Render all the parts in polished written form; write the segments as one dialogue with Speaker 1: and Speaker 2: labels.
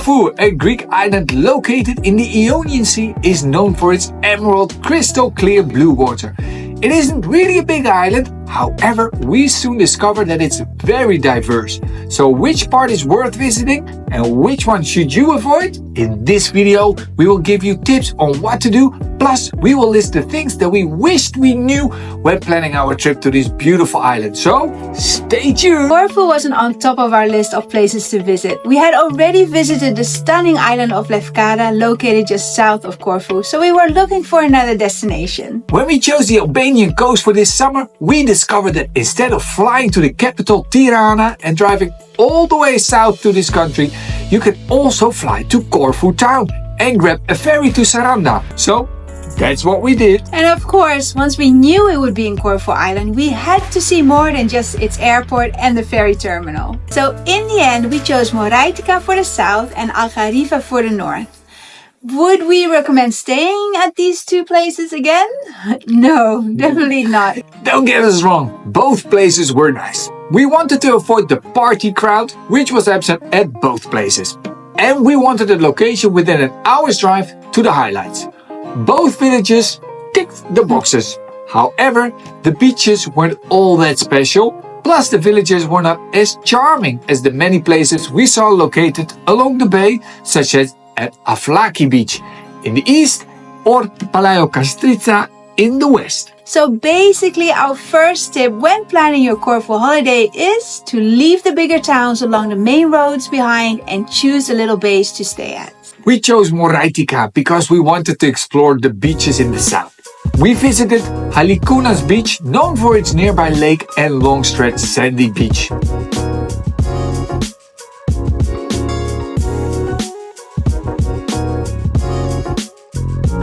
Speaker 1: Corfu, a Greek island located in the Ionian Sea, is known for its emerald crystal clear blue water. It isn't really a big island, however, we soon discovered that it's very diverse. So which part is worth visiting and which one should you avoid? In this video, we will give you tips on what to do, plus we will list the things that we wished we knew when planning our trip to this beautiful island. So, stay tuned!
Speaker 2: Corfu wasn't on top of our list of places to visit. We had already visited the stunning island of Lefkada, located just south of Corfu, so we were looking for another destination.
Speaker 1: When we chose the Albanian coast for this summer, we discovered that instead of flying to the capital Tirana and driving all the way south to this country, you can also fly to Corfu town and grab a ferry to Saranda. So, that's what we did.
Speaker 2: And of course, once we knew it would be in Corfu Island, we had to see more than just its airport and the ferry terminal. So in the end, we chose Moraitica for the south and Algarifa for the north. Would we recommend staying at these two places again? No, definitely not.
Speaker 1: Don't get us wrong, both places were nice. We wanted to avoid the party crowd, which was absent at both places. And we wanted a location within an hour's drive to the highlights. Both villages ticked the boxes. However, the beaches weren't all that special, plus the villages were not as charming as the many places we saw located along the bay, such as at Aflaki Beach in the east or Palaiokastritsa in the west.
Speaker 2: So basically our first tip when planning your Corfu holiday is to leave the bigger towns along the main roads behind and choose the little bays to stay at.
Speaker 1: We chose Moraitica because we wanted to explore the beaches in the south. We visited Halikounas Beach, known for its nearby lake and long stretch sandy beach.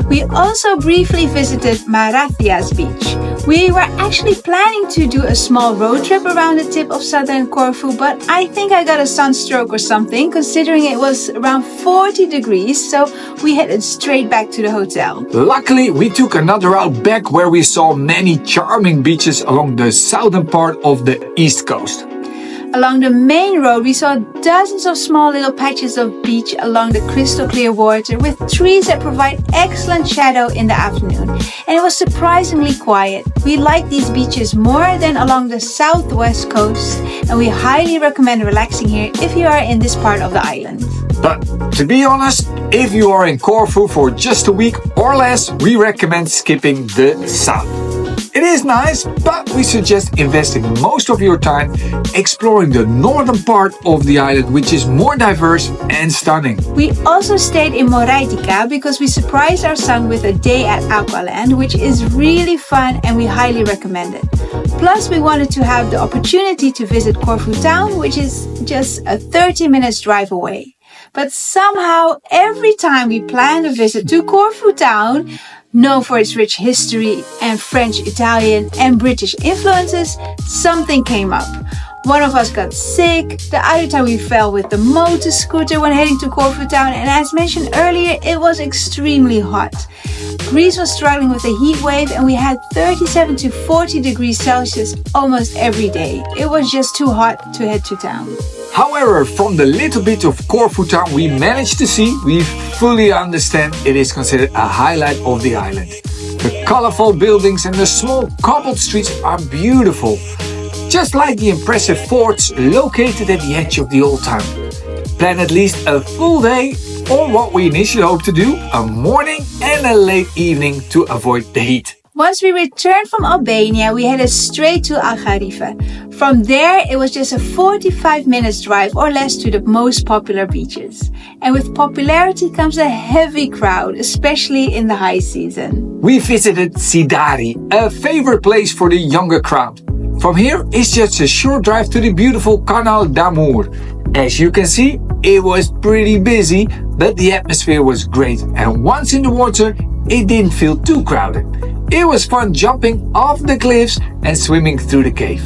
Speaker 2: We also briefly visited Marathias Beach. We were actually planning to do a small road trip around the tip of southern Corfu, but I think I got a sunstroke or something, considering it was around 40 degrees, so we headed straight back to the hotel.
Speaker 1: Luckily, we took another route back where we saw many charming beaches along the southern part of the east coast.
Speaker 2: Along the main road, we saw dozens of small little patches of beach along the crystal clear water with trees that provide excellent shadow in the afternoon. And it was surprisingly quiet. We like these beaches more than along the southwest coast, and we highly recommend relaxing here if you are in this part of the island.
Speaker 1: But to be honest, if you are in Corfu for just a week or less, we recommend skipping the south. It is nice, but we suggest investing most of your time exploring the northern part of the island, which is more diverse and stunning.
Speaker 2: We also stayed in Moraitica because we surprised our son with a day at Aqualand, which is really fun and we highly recommend it. Plus, we wanted to have the opportunity to visit Corfu town, which is just a 30 minutes drive away. But somehow, every time we planned a visit to Corfu town, known for its rich history and French, Italian and British influences, something came up. One of us got sick, the other time we fell with the motor scooter when heading to Corfu town, and as mentioned earlier, it was extremely hot. Greece was struggling with a heat wave and we had 37 to 40 degrees Celsius almost every day. It was just too hot to head to town.
Speaker 1: However, from the little bit of Corfu town we managed to see, we fully understand it is considered a highlight of the island. The colorful buildings and the small cobbled streets are beautiful, just like the impressive forts located at the edge of the old town. Plan at least a full day or what we initially hoped to do, a morning and a late evening to avoid the heat.
Speaker 2: Once we returned from Albania, we headed straight to Algarifa. From there, it was just a 45 minutes drive or less to the most popular beaches. And with popularity comes a heavy crowd, especially in the high season.
Speaker 1: We visited Sidari, a favorite place for the younger crowd. From here, it's just a short drive to the beautiful Canal d'Amour. As you can see, it was pretty busy, but the atmosphere was great. And once in the water, it didn't feel too crowded. It was fun jumping off the cliffs and swimming through the cave.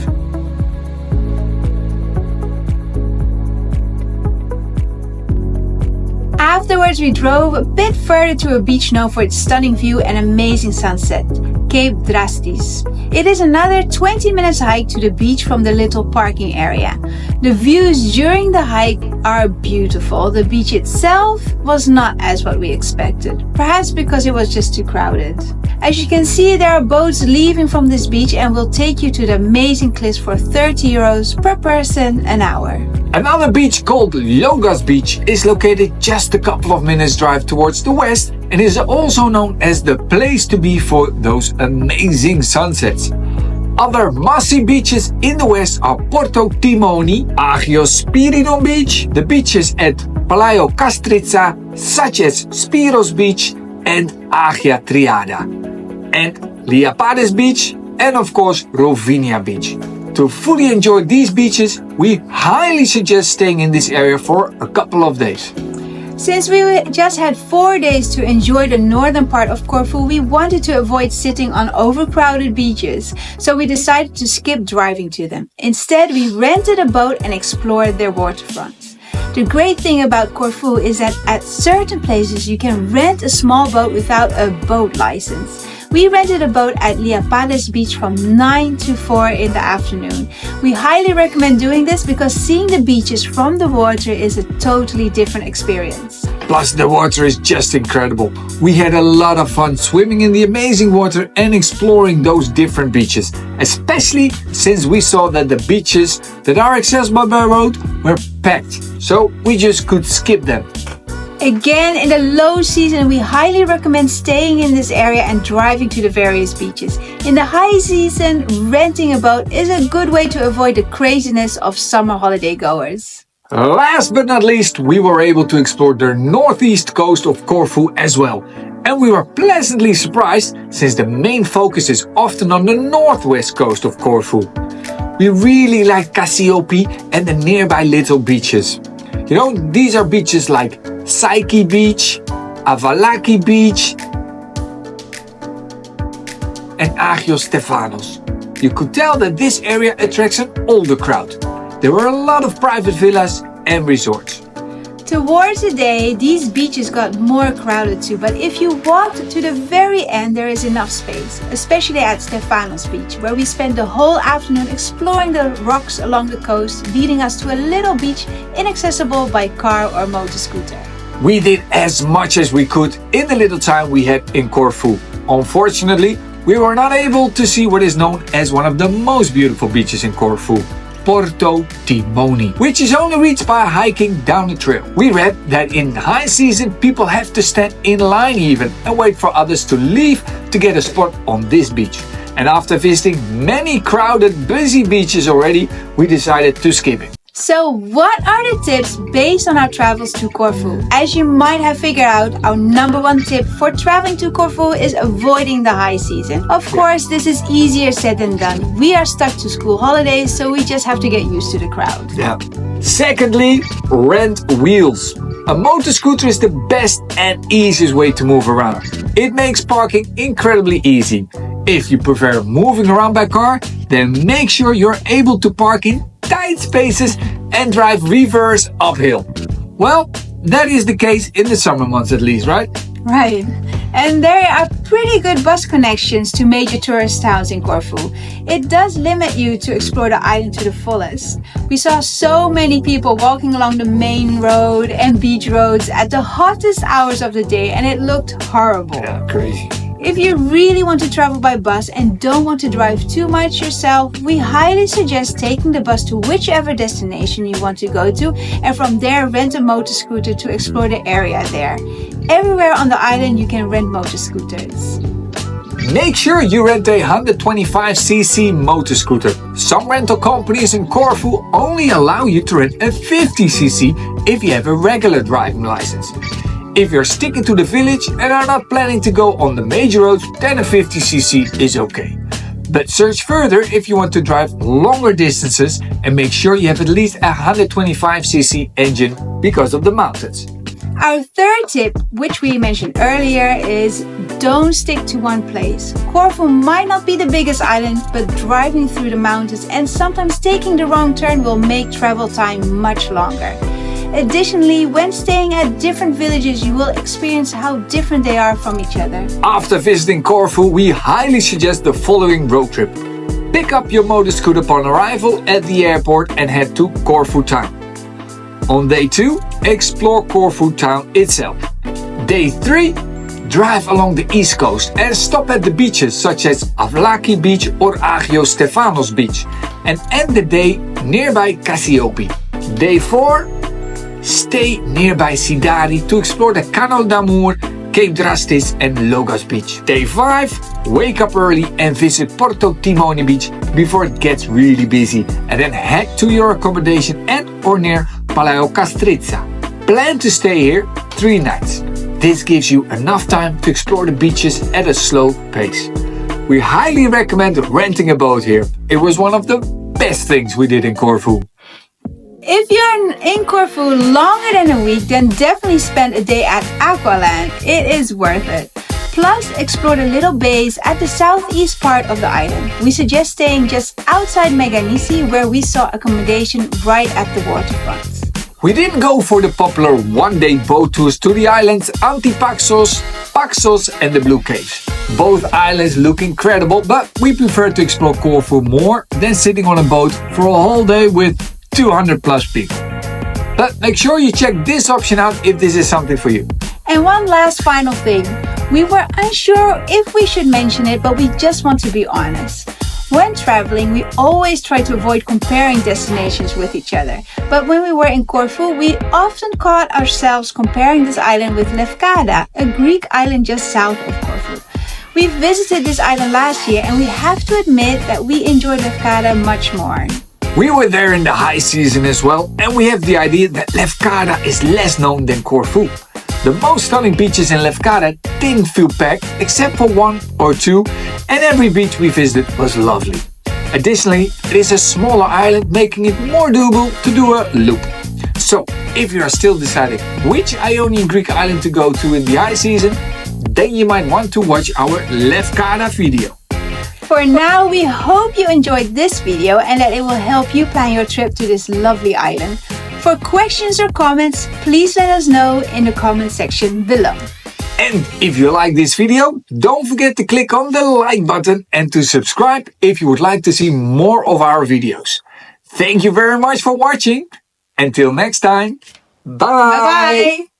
Speaker 2: Afterwards, we drove a bit further to a beach known for its stunning view and amazing sunset. Cape Drastis. It is another 20 minutes hike to the beach from the little parking area. The views during the hike are beautiful. The beach itself was not as what we expected, perhaps because it was just too crowded. As you can see, there are boats leaving from this beach and will take you to the amazing cliffs for €30 per person an hour.
Speaker 1: Another beach called Logos Beach is located just a couple of minutes drive towards the west and is also known as the place to be for those amazing sunsets. Other must-see beaches in the west are Porto Timoni, Agios Spiridon Beach, the beaches at Palaiokastritsa, such as Spiros Beach and Agia Triada, and Liapades Beach, and of course Rovinia Beach. To fully enjoy these beaches, we highly suggest staying in this area for a couple of days.
Speaker 2: Since we just had 4 days to enjoy the northern part of Corfu, we wanted to avoid sitting on overcrowded beaches, so we decided to skip driving to them. Instead, we rented a boat and explored their waterfronts. The great thing about Corfu is that at certain places you can rent a small boat without a boat license. We rented a boat at Liapades Beach from 9 to 4 in the afternoon. We highly recommend doing this because seeing the beaches from the water is a totally different experience.
Speaker 1: Plus, the water is just incredible. We had a lot of fun swimming in the amazing water and exploring those different beaches, especially since we saw that the beaches that are accessible by road were packed, so we just could skip them.
Speaker 2: Again, in the low season, we highly recommend staying in this area and driving to the various beaches. In the high season, renting a boat is a good way to avoid the craziness of summer holiday goers.
Speaker 1: Last but not least, we were able to explore the northeast coast of Corfu as well. And we were pleasantly surprised since the main focus is often on the northwest coast of Corfu. We really like Cassiope and the nearby little beaches. You know, these are beaches like Psyche Beach, Avalaki Beach, and Agios Stefanos. You could tell that this area attracts an older crowd. There were a lot of private villas and resorts.
Speaker 2: Towards the day, these beaches got more crowded too, but if you walked to the very end, there is enough space, especially at Stefanos Beach, where we spent the whole afternoon exploring the rocks along the coast, leading us to a little beach inaccessible by car or motor scooter.
Speaker 1: We did as much as we could in the little time we had in Corfu. Unfortunately, we were not able to see what is known as one of the most beautiful beaches in Corfu, Porto Timoni, which is only reached by hiking down the trail. We read that in high season people have to stand in line even and wait for others to leave to get a spot on this beach. And after visiting many crowded, busy beaches already, we decided to skip it.
Speaker 2: So what are the tips based on our travels to Corfu? As you might have figured out, our number one tip for traveling to Corfu is avoiding the high season. Of course, this is easier said than done. We are stuck to school holidays, so we just have to get used to the crowd.
Speaker 1: Yeah. Secondly, rent wheels. A motor scooter is the best and easiest way to move around. It makes parking incredibly easy. If you prefer moving around by car, then make sure you're able to park in tight spaces and drive reverse uphill. Well, that is the case in the summer months at least, right?
Speaker 2: Right. And there are pretty good bus connections to major tourist towns in Corfu. It does limit you to explore the island to the fullest. We saw so many people walking along the main road and beach roads at the hottest hours of the day, and it looked horrible.
Speaker 1: Yeah, crazy.
Speaker 2: If you really want to travel by bus and don't want to drive too much yourself, we highly suggest taking the bus to whichever destination you want to go to, and from there rent a motor scooter to explore the area there. Everywhere on the island you can rent motor scooters.
Speaker 1: Make sure you rent a 125cc motor scooter. Some rental companies in Corfu only allow you to rent a 50cc if you have a regular driving license. If you're sticking to the village and are not planning to go on the major roads, then a 50cc is okay. But search further if you want to drive longer distances and make sure you have at least a 125cc engine because of the mountains.
Speaker 2: Our third tip, which we mentioned earlier, is don't stick to one place. Corfu might not be the biggest island, but driving through the mountains and sometimes taking the wrong turn will make travel time much longer. Additionally, when staying at different villages, you will experience how different they are from each other.
Speaker 1: After visiting Corfu, we highly suggest the following road trip. Pick up your motor scooter upon arrival at the airport and head to Corfu town. On day 2, explore Corfu town itself. Day 3, drive along the east coast and stop at the beaches such as Avlaki Beach or Agio Stefanos Beach, and end the day nearby Cassiope. Day 4, stay nearby Sidari to explore the Canal d'Amour, Cape Drastis and Logos Beach. Day 5, wake up early and visit Porto Timone Beach before it gets really busy, and then head to your accommodation at or near Palaiokastritsa. Plan to stay here 3 nights. This gives you enough time to explore the beaches at a slow pace. We highly recommend renting a boat here. It was one of the best things we did in Corfu.
Speaker 2: If you're in Corfu longer than a week, then definitely spend a day at Aqualand. It is worth it. Plus, explore the little bays at the southeast part of the island. We suggest staying just outside Meganisi, where we saw accommodation right at the waterfront.
Speaker 1: We didn't go for the popular one-day boat tours to the islands Antipaxos, Paxos and the Blue Caves. Both islands look incredible, but we prefer to explore Corfu more than sitting on a boat for a whole day with 200 plus people. But make sure you check this option out if this is something for you.
Speaker 2: And one last final thing. We were unsure if we should mention it, but we just want to be honest. When traveling, we always try to avoid comparing destinations with each other. But when we were in Corfu, we often caught ourselves comparing this island with Lefkada, a Greek island just south of Corfu. We visited this island last year and we have to admit that we enjoyed Lefkada much more.
Speaker 1: We were there in the high season as well, and we have the idea that Lefkada is less known than Corfu. The most stunning beaches in Lefkada didn't feel packed except for 1 or 2, and every beach we visited was lovely. Additionally, it is a smaller island, making it more doable to do a loop. So, if you are still deciding which Ionian Greek island to go to in the high season, then you might want to watch our Lefkada video.
Speaker 2: For now, we hope you enjoyed this video and that it will help you plan your trip to this lovely island. For questions or comments, please let us know in the comment section below.
Speaker 1: And if you like this video, don't forget to click on the like button and to subscribe if you would like to see more of our videos. Thank you very much for watching. Until next time, bye!
Speaker 2: Bye-bye!